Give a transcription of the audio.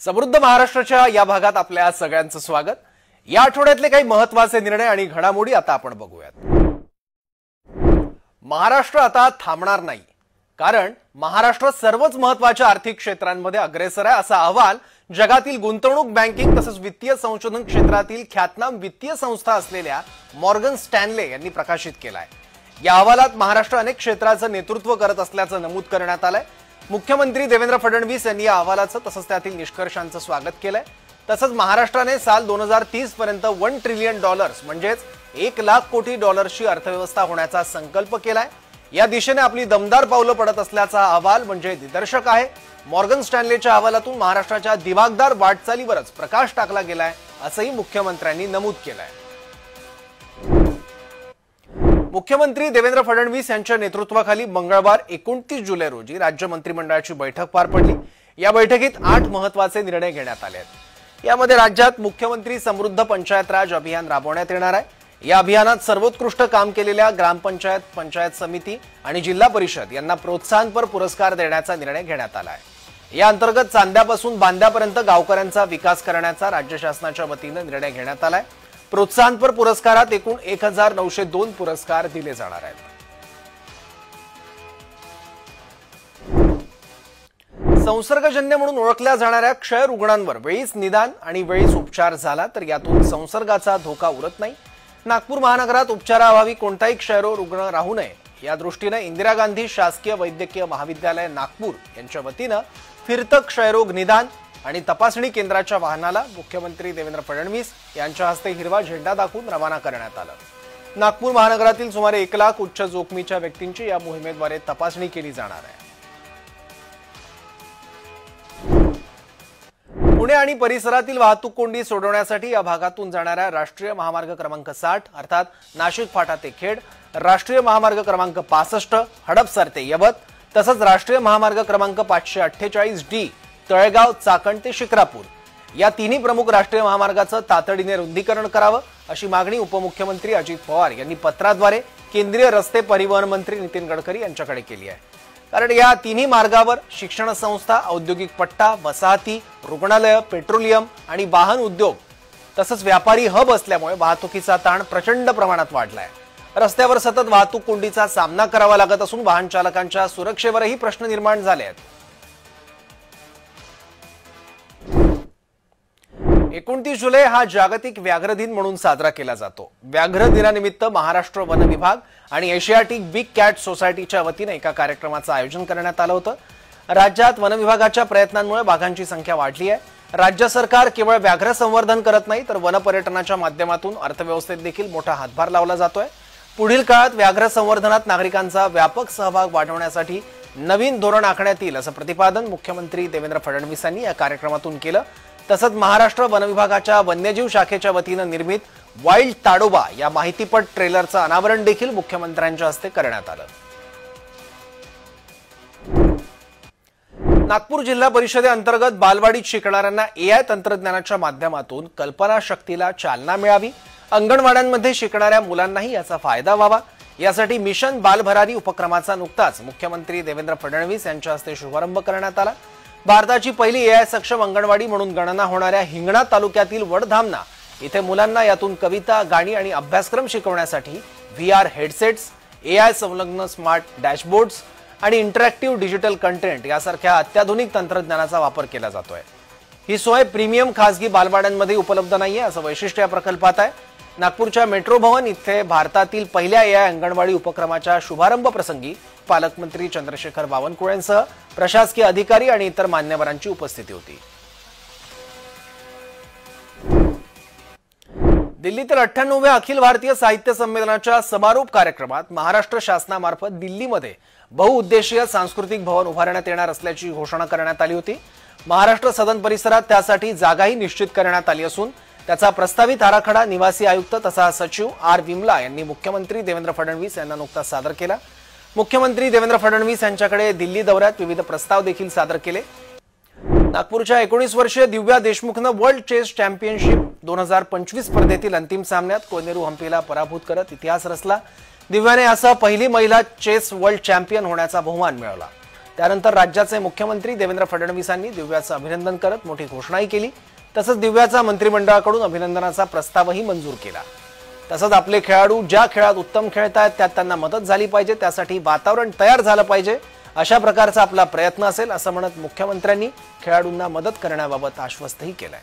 समृद्ध महाराष्ट्राच्या या भागात आपल्या सगळ्यांचं स्वागत। या आठवड्यातले काही महत्त्वाचे निर्णय आणि घडामोडी आता आपण बघूयात। महाराष्ट्र आता थांबणार नाही, कारण महाराष्ट्र सर्वच महत्त्वाच्या आर्थिक क्षेत्रांमध्ये अग्रेसर आहे, असा अहवाल जगातील गुंतवणूक, बँकिंग तसंच वित्तीय संशोधन क्षेत्रातील ख्यातनाम वित्तीय संस्था असलेल्या मॉर्गन स्टॅनले यांनी प्रकाशित केलाय। या अहवालात महाराष्ट्र अनेक क्षेत्राचं नेतृत्व करत असल्याचं नमूद करण्यात आलंय। मुख्यमंत्री देवेंद्र फडणवीस यांनी या अहवालाचं तसंच त्यातील निष्कर्षांचं स्वागत केलंय। तसंच महाराष्ट्राने साल 2030 पर्यंत $1 ट्रिलियन म्हणजेच 1 लाख कोटी डॉलर्सची अर्थव्यवस्था होण्याचा संकल्प केलाय। या दिशेने आपली दमदार पावलं पडत असल्याचा अहवाल म्हणजे निदर्शक आहे। मॉर्गन स्टॅनलेच्या अहवालातून महाराष्ट्राच्या दिवागदार वाटचालीवरच प्रकाश टाकला गेलाय, असंही मुख्यमंत्र्यांनी नमूद केलंय। मुख्यमंत्री देवेंद्र फडणवीस यांच्या नेतृत्वाखाली मंगळवार 29 जुलै रोजी राज्य मंत्रिमंडळाची बैठक पार पडली। या बैठकीत 8 महत्त्वाचे निर्णय घेण्यात आले आहेत। यामध्ये राज्यात मुख्यमंत्री समृद्ध पंचायत राज अभियान राबवण्यात येणार आहे। या अभियानात सर्वोत्कृष्ट काम केलेल्या ग्रामपंचायत, पंचायत समिती आणि जिल्हा परिषद यांना प्रोत्साहनपर पुरस्कार देण्याचा निर्णय घेण्यात आला आहे। या अंतर्गत चांद्यापासून बांद्यापर्यंत गावकऱ्यांचा विकास करण्याचा राज्य शासनाच्या वतीने निर्णय घेण्यात आलाय। प्रोत्साहनपर पुरस्कारात एकूण 1902 पुरस्कार दिले जाणार आहेत। संसर्गजन्य म्हणून ओळखल्या जाणाऱ्या क्षय रुग्णांवर वेळीच निदान आणि वेळीच उपचार झाला तर यातून संसर्गाचा धोका उरत नाही। नागपूर महानगरात उपचाराअभावी कोणताही क्षयरोग रुग्ण राहू नये या दृष्टीने इंदिरा गांधी शासकीय वैद्यकीय महाविद्यालय नागपूर यांच्या वतीने फिरतं क्षयरोग निदान आणि तपासणी केंद्राच्या वाहनाला मुख्यमंत्री देवेंद्र फडणवीस यांच्या हस्ते हिरवा झेंडा दाखवून रवाना करण्यात आलं। नागपूर महानगरातील सुमारे 1 लाख उच्च जोखमीच्या व्यक्तींची या मोहिमेद्वारे तपासणी केली जाणार आहे। पुणे आणि परिसरातील वाहतूक कोंडी सोडवण्यासाठी या भागातून जाणाऱ्या राष्ट्रीय महामार्ग क्रमांक 60 अर्थात नाशिक फाटा ते खेड, राष्ट्रीय महामार्ग क्रमांक 65 हडपसर ते यवत तसंच राष्ट्रीय महामार्ग क्रमांक 548D तळेगाव चाकण ते शिक्रापूर या तिन्ही प्रमुख राष्ट्रीय महामार्गाचं तातडीने रुंदीकरण करावं अशी मागणी उपमुख्यमंत्री अजित पवार यांनी पत्राद्वारे केंद्रीय रस्ते परिवहन मंत्री नितीन गडकरी यांच्याकडे केली आहे। कारण या तिन्ही मार्गावर शिक्षण संस्था, औद्योगिक पट्टा, वसाहती, रुग्णालय, पेट्रोलियम आणि वाहन उद्योग तसंच व्यापारी हब असल्यामुळे वाहतुकीचा ताण प्रचंड प्रमाणात वाढलाय। रस्त्यावर सतत वाहतूक कोंडीचा सामना करावा लागत असून वाहन चालकांच्या सुरक्षेवरही प्रश्न निर्माण झाले आहेत। 29 जुलै हा जागतिक व्याघ्र दिन म्हणून साजरा केला जातो। व्याघ्र दिनानिमित्त महाराष्ट्र वन विभाग आणि एशियाटिक बिग कॅट सोसायटीच्या वतीने एका कार्यक्रमाचं आयोजन करण्यात आलं होतं। राज्यात वन विभागाच्या प्रयत्नांमुळे वाघांची संख्या वाढली आहे। राज्य सरकार केवळ व्याघ्र संवर्धन करत नाही तर वन पर्यटनाच्या माध्यमातून अर्थव्यवस्थेत देखील मोठा हातभार लावला जातोय। पुढील काळात व्याघ्र संवर्धनात नागरिकांचा व्यापक सहभाग वाढवण्यासाठी नवीन धोरण आखण्यात येईल असं प्रतिपादन मुख्यमंत्री देवेंद्र फडणवीस यांनी या कार्यक्रमातून केलं। तसंच महाराष्ट्र वन विभागाच्या वन्यजीव शाखेच्या वतीने निर्मित वाईल्ड ताडोबा या माहितीपट ट्रेलरचं अनावरण देखील मुख्यमंत्र्यांच्या हस्ते करण्यात आलं। नागपूर जिल्हा परिषदेअंतर्गत बालवाडीत शिकणाऱ्यांना AI तंत्रज्ञानाच्या माध्यमातून कल्पनाशक्तीला चालना मिळावी, अंगणवाड्यांमध्ये शिकणाऱ्या मुलांनाही याचा फायदा व्हावा यासाठी मिशन बालभरारी उपक्रमाचा नुकताच मुख्यमंत्री देवेंद्र फडणवीस यांच्या हस्ते शुभारंभ करण्यात आला। भारताची पहिली AI सक्षम अंगणवाडी म्हणून गणना होणाऱ्या हिंगणा तालुक्यातील वडधामना इथे मुलांना यातून कविता, गाणी आणि अभ्यासक्रम शिकवण्यासाठी VR हेडसेट्स, AI संलग्न स्मार्ट डॅशबोर्ड्स आणि इंटरॅक्टिव्ह डिजिटल कंटेंट यासारख्या अत्याधुनिक तंत्रज्ञानाचा वापर केला जातोय। ही सोय प्रीमियम खासगी बालवाड्यांमध्ये उपलब्ध नाहीये असं वैशिष्ट्य या प्रकल्पात आहे। नागपूरच्या मेट्रो भवन इथे भारतातील पहिल्या AI अंगणवाडी उपक्रमाच्या शुभारंभ प्रसंगी पालकमंत्री चंद्रशेखर बावनकुळेंसह प्रशासकीय अधिकारी आणि इतर मान्यवरांची उपस्थिती होती। दिल्लीतील 98व्या अखिल भारतीय साहित्य संमेलनाच्या समारोप कार्यक्रमात महाराष्ट्र शासनामार्फत दिल्लीमध्ये बहुउद्देशीय सांस्कृतिक भवन उभारण्यात येणार असल्याची घोषणा करण्यात आली होती। महाराष्ट्र सदन परिसरात त्यासाठी जागाही निश्चित करण्यात आली असून त्याचा प्रस्तावित आराखडा निवासी आयुक्त तथा सचिव R विमला यांनी मुख्यमंत्री देवेंद्र फडणवीस यांना नुकताच सादर केला। मुख्यमंत्री देवेंद्र फडणवीस यांच्याकडे दिल्ली दौऱ्यात विविध प्रस्ताव देखील सादर केले। नागपूरच्या 19 वर्षीय दिव्या देशमुखनं वर्ल्ड चेस चॅम्पियनशिप 2025 स्पर्धेतील अंतिम सामन्यात कोनेरू हम्पीला पराभूत करत इतिहास रचला। दिव्याने असं पहिली महिला चेस वर्ल्ड चॅम्पियन होण्याचा बहुमान मिळवला। त्यानंतर राज्याचे मुख्यमंत्री देवेंद्र फडणवीसांनी दिव्याचं अभिनंदन करत मोठी घोषणाही केली। तसंच दिव्याचा मंत्रिमंडळाकडून अभिनंदनाचा प्रस्तावही मंजूर केला। तसंच आपले खेळाडू ज्या खेळात उत्तम खेळतायत त्यात त्यांना मदत झाली पाहिजे, त्यासाठी वातावरण तयार झालं पाहिजे, अशा प्रकारचा आपला प्रयत्न असेल असं म्हणत मुख्यमंत्र्यांनी खेळाडूंना मदत करण्याबाबत आश्वस्तही केलंय।